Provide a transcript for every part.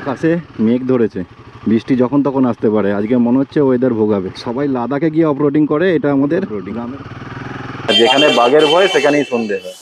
আকাশে মেঘ ধরেছে, বৃষ্টি যখন তখন আসতে পারে। আজকে মনে হচ্ছে ওয়েদার ভোগাবে। সবাই লাদাখে গিয়ে অফরোডিং করে, এটা আমাদের গ্রামে। যেখানে বাঘের ভয় সেখানেই সন্ধে হয়।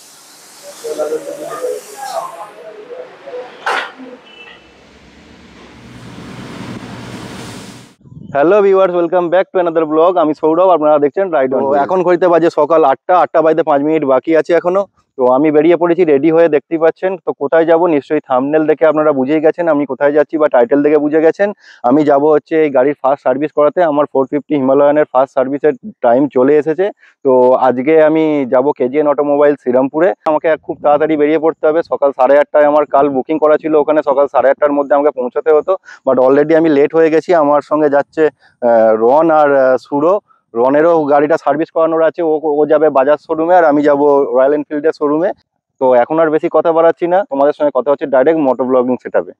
Hello viewers, welcome back to another blog. আমি সৌরভ, আপনারা দেখছেন রাইড অন। এখন ঘড়িতে বাজে সকাল 8টা বাজতে 5 মিনিট বাকি আছে এখনো। তো আমি বেরিয়ে পড়েছি রেডি হয়ে, দেখতেই পাচ্ছেন। তো কোথায় যাব নিশ্চয়ই থাম্বনেল দেখে আপনারা বুঝেই গেছেন আমি কোথায় যাচ্ছি, বা টাইটেল দেখে বুঝে গেছেন। আমি যাব হচ্ছে এই গাড়ির ফার্স্ট সার্ভিস করাতে। আমার 450 হিমালয়ানের ফার্স্ট সার্ভিসের টাইম চলে এসেছে। তো আজকে আমি যাব কেজিএন অটোমোবাইল শ্রীরামপুরে। আমাকে খুব তাড়াতাড়ি বেরিয়ে পড়তে হবে। সকাল 8:30টায় আমার কাল বুকিং করা ছিল, ওখানে সকাল 8:30টার মধ্যে আমাকে পৌঁছাতে হতো। বাট অলরেডি আমি লেট হয়ে গেছি। আমার সঙ্গে যাচ্ছে রন আর সুরো। রনেরও গাড়িটা সার্ভিস করানোর আছে, ও যাবে বাজাজ শোরুমে, আর আমি যাব রয়্যাল এনফিল্ডের শোরুমে। তো এখন আর বেশি কথা বাড়াচ্ছি না, তোমাদের সঙ্গে কথা হচ্ছে ডাইরেক্ট মোটো ব্লগিং সেটআপে।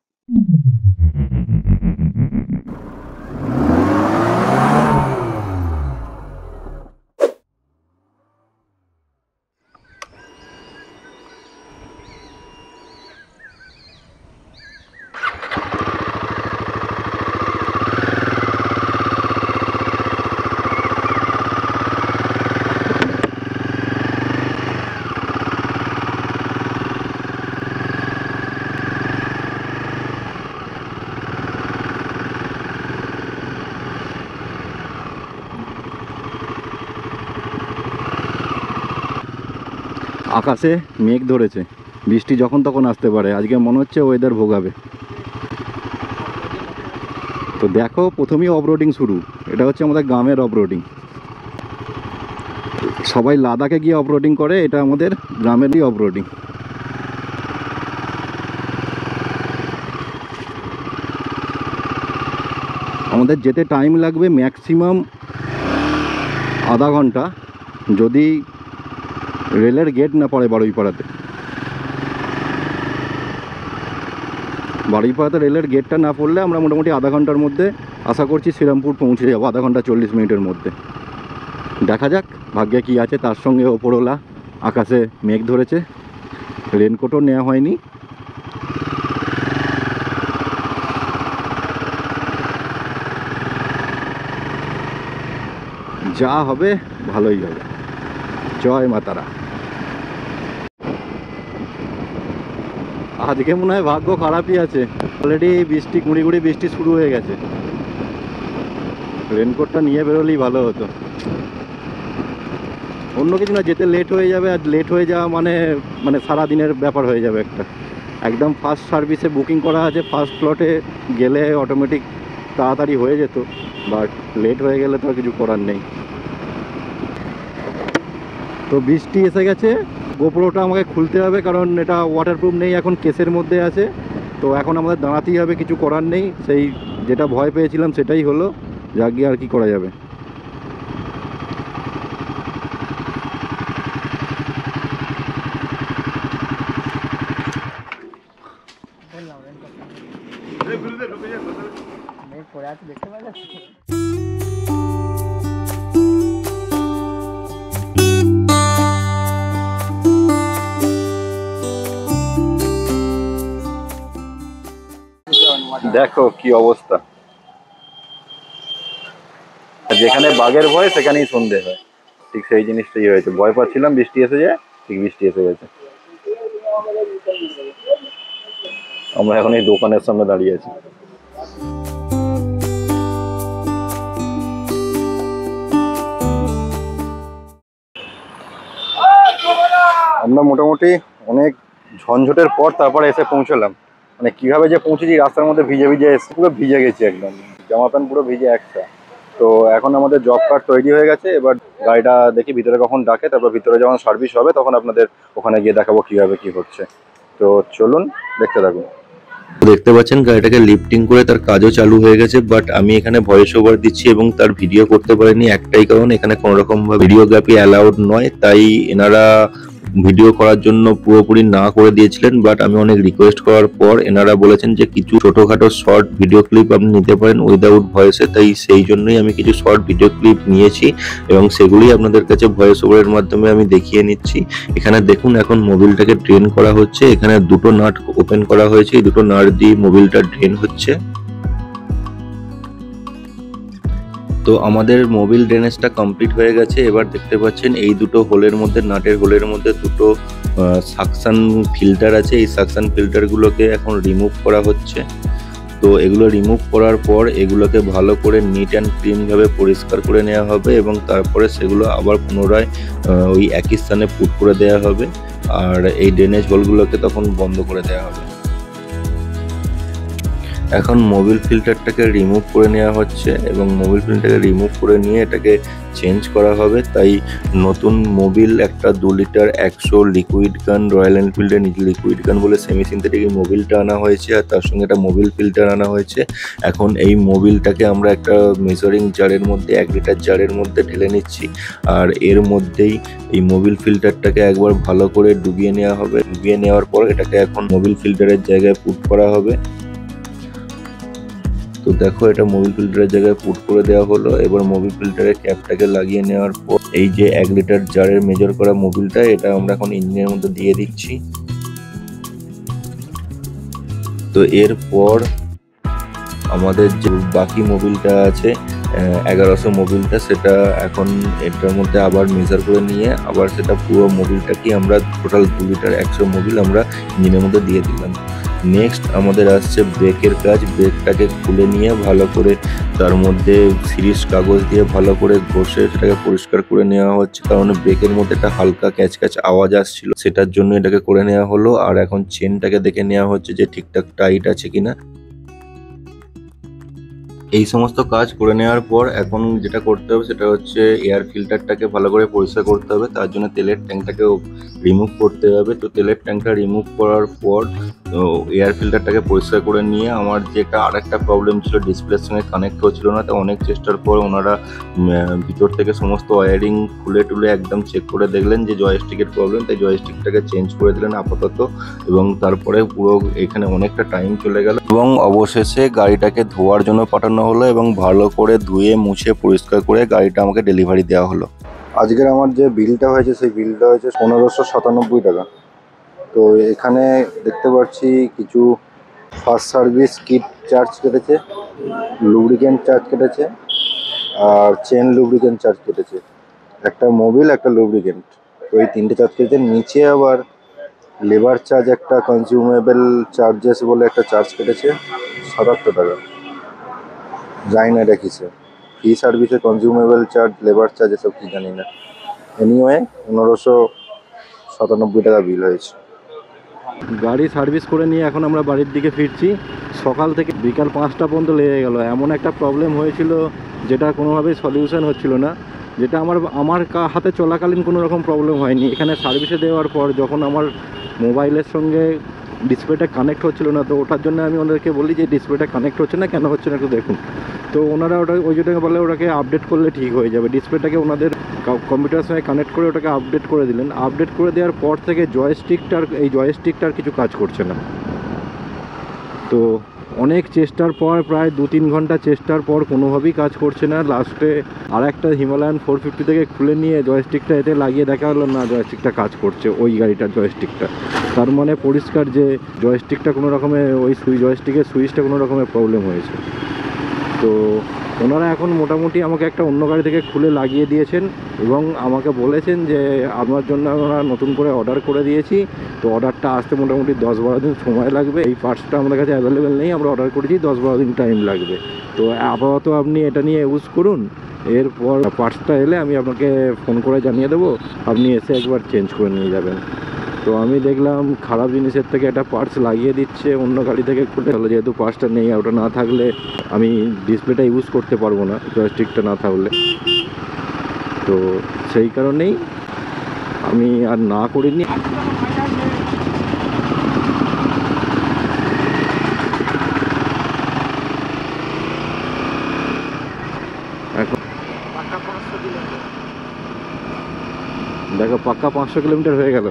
আকাশে মেঘ ধরেছে, বৃষ্টি যখন তখন আসতে পারে। আজকে মনে হচ্ছে ওয়েদার ভোগাবে। তো দেখো, প্রথমেই অফরোডিং শুরু। এটা হচ্ছে আমাদের গ্রামের অফরোডিং। সবাই লাদাখে গিয়ে অফরোডিং করে, এটা আমাদের গ্রামেরই অফরোডিং। আমাদের যেতে টাইম লাগবে ম্যাক্সিমাম আধা ঘন্টা, যদি রেলের গেট না পড়ে বারুইপাড়াতে। বারুইপাড়াতে রেলের গেটটা না পড়লে আমরা মোটামুটি আধা ঘন্টার মধ্যে আশা করছি শ্রীরামপুর পৌঁছে যাবো, আধা ঘন্টা 40 মিনিটের মধ্যে। দেখা যাক ভাগ্যে কি আছে। তার সঙ্গে ওপরওয়ালা আকাশে মেঘ ধরেছে, রেনকোটও নেওয়া হয়নি। যা হবে ভালোই হবে। জয় মাতারা। আজকে মনে হয় ভাগ্য খারাপই আছে, অলরেডি বৃষ্টি, গুঁড়ি গুঁড়ি বৃষ্টি শুরু হয়ে গেছে। রেনকোটটা নিয়ে বেরোলেই ভালো হতো। অন্য কিছু না, যেতে লেট হয়ে যাবে, আর লেট হয়ে যাওয়া মানে সারাদিনের ব্যাপার হয়ে যাবে একটা। একদম ফার্স্ট সার্ভিসে বুকিং করা আছে, ফার্স্ট স্লটে গেলে অটোমেটিক তাড়াতাড়ি হয়ে যেত, বাট লেট হয়ে গেলে তো আর কিছু করার নেই। তো বৃষ্টি এসে গেছে, গোপ্রোটা আমাকে খুলতে হবে, কারণ এটা ওয়াটারপ্রুফ নেই, এখন কেসের মধ্যে আছে। তো এখন আমাদের দাঁড়াতেই হবে, কিছু করার নেই। সেই যেটা ভয় পেয়েছিলাম সেটাই হলো, যাক গিয়ে আর কি করা যাবে। দেখো কি অবস্থা, যেখানে বাঘের ভয় সেখানেই সন্ধে হয়। ঠিক সেই জিনিসটাই হয়েছে। ভয় পাচ্ছিলাম বৃষ্টি এসে যায়, ঠিক বৃষ্টি এসে গেছে। আমরা এখন এই দোকানের সামনে দাঁড়িয়ে আছি। আমরা মোটামুটি অনেক ঝঞ্ঝটের পর তারপরে এসে পৌঁছলাম। মানে কিভাবে যে পৌঁছেছি, রাস্তার মধ্যে ভিজে ভিজে এসে পুরো ভিজে গেছি একদম, জামা প্যান্ট পুরো ভিজে একটা। তো এখন আমাদের জব কার্ড তৈরি হয়ে গেছে। এবার গাড়িটা দেখি ভিতরে কখন ডাকে, তারপর ভিতরে যখন সার্ভিস হবে তখন আপনাদের ওখানে গিয়ে দেখাবো কিভাবে কি হচ্ছে। তো চলুন দেখতে থাকুন। দেখতে পাচ্ছেন গাড়িটাকে লিফটিং করে তার কাজও চালু হয়ে গেছে, বাট আমি এখানে ভয়েস ওভার দিচ্ছি এবং তার ভিডিও করতে পারিনি। একটাই কারণ, এখানে কোনো রকম ভিডিওগ্রাফি অ্যালাউড নয়, তাই এনারা ভিডিও করার জন্য পুরোপুরি না করে দিয়েছিলেন, বাট আমি অনেক রিকোয়েস্ট করার পর এনারা বলেছেন যে কিছু ছোটখাটো শর্ট ভিডিও ক্লিপ আপনি নিতে পারেন উইদাউট ভয়েসে। তাই সেই জন্যই আমি কিছু শর্ট ভিডিও ক্লিপ নিয়েছি এবং সেগুলি আপনাদের কাছে ভয়েস ওভারের মাধ্যমে আমি দেখিয়ে নিচ্ছি। এখানে দেখুন এখন মোবিলটাকে ড্রেন করা হচ্ছে। এখানে দুটো নাট ওপেন করা হয়েছে, এই দুটো নাট দিয়ে মোবিলটা ড্রেন হচ্ছে। তো আমাদের মোবিল ড্রেনেজটা কমপ্লিট হয়ে গেছে। এবার দেখতে পাচ্ছেন এই দুটো হোলের মধ্যে, নাটের হোলের মধ্যে দুটো সাকশন ফিল্টার আছে। এই সাকশন ফিল্টারগুলোকে এখন রিমুভ করা হচ্ছে। তো এগুলো রিমুভ করার পর এগুলোকে ভালো করে নিট অ্যান্ড ক্লিনভাবে পরিষ্কার করে নেওয়া হবে এবং তারপরে সেগুলো আবার পুনরায় ওই একই স্থানে পুট করে দেওয়া হবে আর এই ড্রেনেজ হোলগুলোকে তখন বন্ধ করে দেওয়া হবে। এখন মোবিল ফিল্টারটাকে রিমুভ করে নেওয়া হচ্ছে এবং মোবিল ফিল্টারটাকে রিমুভ করে নিয়ে এটাকে চেঞ্জ করা হবে। তাই নতুন মোবিল একটা 2 লিটার 100 লিকুইড গান, রয়্যাল এনফিল্ডের লিকুইড গান বলে সেমি সিনথেটিক এই মোবিলটা আনা হয়েছে আর তার সঙ্গে একটা মোবিল ফিল্টার আনা হয়েছে। এখন এই মোবিলটাকে আমরা একটা মেজারিং জারের মধ্যে 1 লিটার জারের মধ্যে ঢেলে নিচ্ছি আর এর মধ্যেই এই মোবিল ফিল্টারটাকে একবার ভালো করে ডুবিয়ে নেওয়া হবে। ডুবিয়ে নেওয়ার পর এটাকে এখন মোবিল ফিল্টারের জায়গায় পুট করা হবে। তো দেখো এটা মোবিল ফিল্টারের জায়গায় পুট করে দেওয়া হলো। এবার মোবিল ফিল্টারের ক্যাপটাকে লাগিয়ে নেওয়ার পর এই যে 1 লিটার জারের মেজার করা মোবিলটা, এটা আমরা এখন ইঞ্জিনের মধ্যে দিয়ে দিচ্ছি। তো এরপর আমাদের যে বাকি মোবিলটা আছে 1100 মোবিলটা, সেটা এখন এটার মধ্যে আবার মেজার করে নিয়ে আবার সেটা পুরো মোবিলটাকে আমরা টোটাল 2 লিটার 100 মোবিল আমরা ইঞ্জিনের মধ্যে দিয়ে দিলাম। নেক্সট আমাদের আসছে ব্রেকের কাজ। ব্রেকটাকে খুলে নিয়ে ভালো করে তার মধ্যে সিরিজ কাগজ দিয়ে ভালো করে ঘষে সেটাকে পরিষ্কার করে নেওয়া হচ্ছে, কারণ ব্রেকের মধ্যে একটা হালকা ক্যাচ ক্যাচ আওয়াজ আসছিল, সেটার জন্য এটাকে করে নেওয়া হলো। আর এখন চেনটাকে দেখে নেওয়া হচ্ছে যে ঠিকঠাক টাইট আছে কিনা। এই সমস্ত কাজ করে নেওয়ার পর এখন যেটা করতে হবে সেটা হচ্ছে এয়ার ফিল্টারটাকে ভালো করে পরিষ্কার করতে হবে। তার জন্য তেলের ট্যাঙ্কটাকে রিমুভ করতে হবে। তো তেলের ট্যাঙ্কটা রিমুভ করার পর এয়ার ফিল্টারটাকে পরিষ্কার করে নিয়ে আমার যেটা আরেকটা প্রবলেম ছিল, ডিসপ্লের সঙ্গে কানেক্ট হচ্ছিল না। তো অনেক চেষ্টার পর ওনারা ভিতর থেকে সমস্ত ওয়ারিং খুলে টুলে একদম চেক করে দেখলেন যে জয়স্টিকের প্রবলেম, তাই জয়স্টিকটাকে চেঞ্জ করে দিলেন আপাতত। এবং তারপরে পুরো এখানে অনেকটা টাইম চলে গেল এবং অবশেষে গাড়িটাকে ধোয়ার জন্য পাঠানো হলো এবং ভালো করে ধুয়ে মুছে পরিষ্কার করে গাড়িটা আমাকে ডেলিভারি দেওয়া হলো। আজকের আমার যে বিলটা হয়েছে সেই বিলটা হয়েছে 1597 টাকা। তো এখানে দেখতে পাচ্ছি কিছু ফার্স্ট সার্ভিস কিট চার্জ কেটেছে, লুব্রিকেন্ট চার্জ কেটেছে আর চেন লুব্রিকেন্ট চার্জ কেটেছে, একটা মোবিল একটা লুব্রিকেন্ট। তো এই 3টে চার্জ কেটেছে। নিচে আবার লেবার চার্জ একটা কনজিউমেবল চার্জেস বলে একটা চার্জ কেটেছে 77 টাকা। জানি না এটা কিসে, ফ্রি সার্ভিসে কনজিউমেবল চার্জ, লেবার চার্জ এসব কি জানি না। এনিওয়ে 1597 টাকা বিল হয়েছে। গাড়ি সার্ভিস করে নিয়ে এখন আমরা বাড়ির দিকে ফিরছি। সকাল থেকে বিকাল 5টা পর্যন্ত লেগে গেল। এমন একটা প্রবলেম হয়েছিল যেটা কোনোভাবেই সলিউশন হচ্ছিল না, যেটা আমার হাতে চলাকালীন কোনো রকম প্রবলেম হয়নি। এখানে সার্ভিসে দেওয়ার পর যখন আমার মোবাইলের সঙ্গে ডিসপ্লেটা কানেক্ট হচ্ছিল না, তো ওটার জন্য আমি ওনাদেরকে বলি যে ডিসপ্লেটা কানেক্ট হচ্ছে না, কেন হচ্ছে না একটু দেখুন। তো ওনারা ওই জন্য বলে ওটাকে আপডেট করলে ঠিক হয়ে যাবে। ডিসপ্লেটাকে ওনাদের কম্পিউটারের সঙ্গে কানেক্ট করে ওটাকে আপডেট করে দিলেন। আপডেট করে দেওয়ার পর থেকে জয়স্টিকটার কিছু কাজ করছে না। তো অনেক চেষ্টার পর প্রায় 2-3 ঘন্টা চেষ্টার পর কোনোভাবেই কাজ করছে না। লাস্টে আর একটা হিমালয়ান 450 থেকে খুলে নিয়ে জয়স্টিকটা এতে লাগিয়ে দেখা হলো, না জয়স্টিকটা কাজ করছে, ওই গাড়িটার জয়স্টিকটা। তার মানে পরিষ্কার যে জয়স্টিকটা কোনো রকমের ওই জয়স্টিকের সুইচটা কোনো রকমের প্রবলেম হয়েছে। তো ওনারা এখন মোটামুটি আমাকে একটা অন্য গাড়ি থেকে খুলে লাগিয়ে দিয়েছেন এবং আমাকে বলেছেন যে আমার জন্য আমরা নতুন করে অর্ডার করে দিয়েছি, তো অর্ডারটা আসতে মোটামুটি 10-12 দিন সময় লাগবে। এই পার্টসটা আমাদের কাছে অ্যাভেলেবেল নেই, আমরা অর্ডার করেছি, 10-12 দিন টাইম লাগবে। তো আপাতত আপনি এটা নিয়ে ইউজ করুন, এরপর পার্টসটা এলে আমি আপনাকে ফোন করে জানিয়ে দেবো, আপনি এসে একবার চেঞ্জ করে নিয়ে যাবেন। তো আমি দেখলাম খারাপ জিনিসের থেকে একটা পার্টস লাগিয়ে দিচ্ছে অন্য গাড়ি থেকে খুলে, হলো যেহেতু পার্টসটা নেই, ওটা না থাকলে আমি ডিসপ্লেটা ইউজ করতে পারবো না জয়স্টিকটা না থাকলে। তো সেই কারণেই আমি আর না করিনি। এখন দেখো পাক্কা 500 কিলোমিটার হয়ে গেল।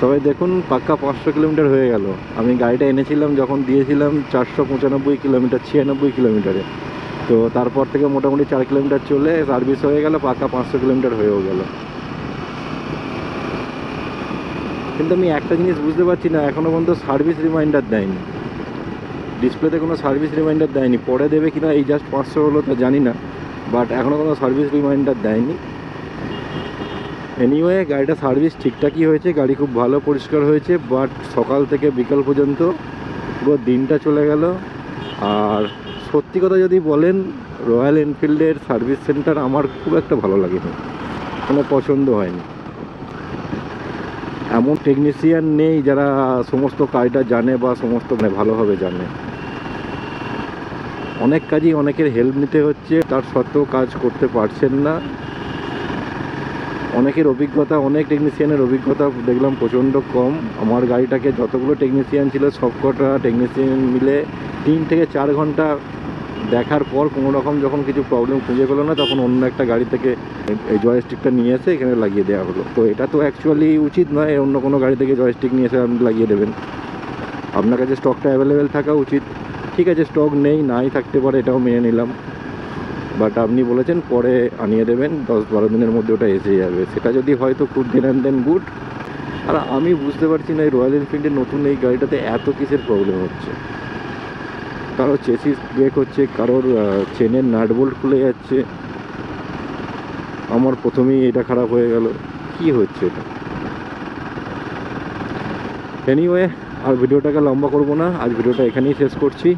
সবাই দেখুন, পাক্কা 500 কিলোমিটার হয়ে গেল। আমি গাড়িটা এনেছিলাম যখন দিয়েছিলাম 495 কিলোমিটার, 96 কিলোমিটারে। তো তারপর থেকে মোটামুটি 4 কিলোমিটার চলে সার্ভিস হয়ে গেল, পাক্কা 500 কিলোমিটার হয়েও গেল। কিন্তু আমি একটা জিনিস বুঝতে পারছি না, এখনও পর্যন্ত সার্ভিস রিমাইন্ডার দেয়নি। ডিসপ্লেতে কোনো সার্ভিস রিমাইন্ডার দেয়নি, পরে দেবে কিনা, এই জাস্ট 500 হলো তা জানি না, বাট এখনও কোনো সার্ভিস রিমাইন্ডার দেয়নি। এনিওয়ে গাড়িটা সার্ভিস ঠিকঠাকই হয়েছে, গাড়ি খুব ভালো পরিষ্কার হয়েছে, বাট সকাল থেকে বিকাল পর্যন্ত পুরো দিনটা চলে গেল। আর সত্যি কথা যদি বলেন, রয়্যাল এনফিল্ডের সার্ভিস সেন্টার আমার খুব একটা ভালো লাগেনি, কোনো পছন্দ হয়নি। এমন টেকনিশিয়ান নেই যারা সমস্ত কাজটা জানে বা সমস্ত ভালোভাবে জানে। অনেক কাজই অনেকের হেল্প নিতে হচ্ছে, তার সত্ত্বেও কাজ করতে পারছেন না। অনেকের অভিজ্ঞতা, অনেক টেকনিশিয়ানের অভিজ্ঞতা দেখলাম প্রচণ্ড কম। আমার গাড়িটাকে যতগুলো টেকনিশিয়ান ছিল সবকটা টেকনিশিয়ান মিলে 3 থেকে 4 ঘন্টা দেখার পর কোনো রকম যখন কিছু প্রবলেম খুঁজে পেলো না, তখন অন্য একটা গাড়ি থেকে এই জয়স্টিকটা নিয়ে এসে এখানে লাগিয়ে দেওয়া হলো। তো এটা তো অ্যাকচুয়ালি উচিত নয়, অন্য কোনো গাড়ি থেকে জয়স্টিক নিয়ে এসে আপনি লাগিয়ে দেবেন। আপনার কাছে স্টকটা অ্যাভেলেবেল থাকা উচিত। ঠিক আছে, স্টক নেই, নাই থাকতে পারে, এটাও মেনে নিলাম, বাট আপনি বলেছেন পরে আনিয়ে দেবেন, 10-12 দিনের মধ্যে ওটা এসে যাবে। সেটা যদি হয় তো খুব দেন গুড। আর আমি বুঝতে পারছি না এই রয়্যাল এনফিল্ডের নতুন এই গাড়িটাতে এত কিসের প্রবলেম হচ্ছে। কারোর চেসিস ব্রেক হচ্ছে, কারোর চেনের নাট বোল্ট খুলে যাচ্ছে, আমার প্রথমেই এটা খারাপ হয়ে গেল। কি হচ্ছে এটা? এনিওয়ে আর ভিডিওটাকে লম্বা করব না, আজ ভিডিওটা এখানেই শেষ করছি।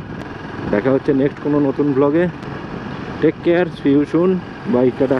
দেখা হচ্ছে নেক্সট কোনো নতুন ব্লগে। Take care, see you soon, bye, tata.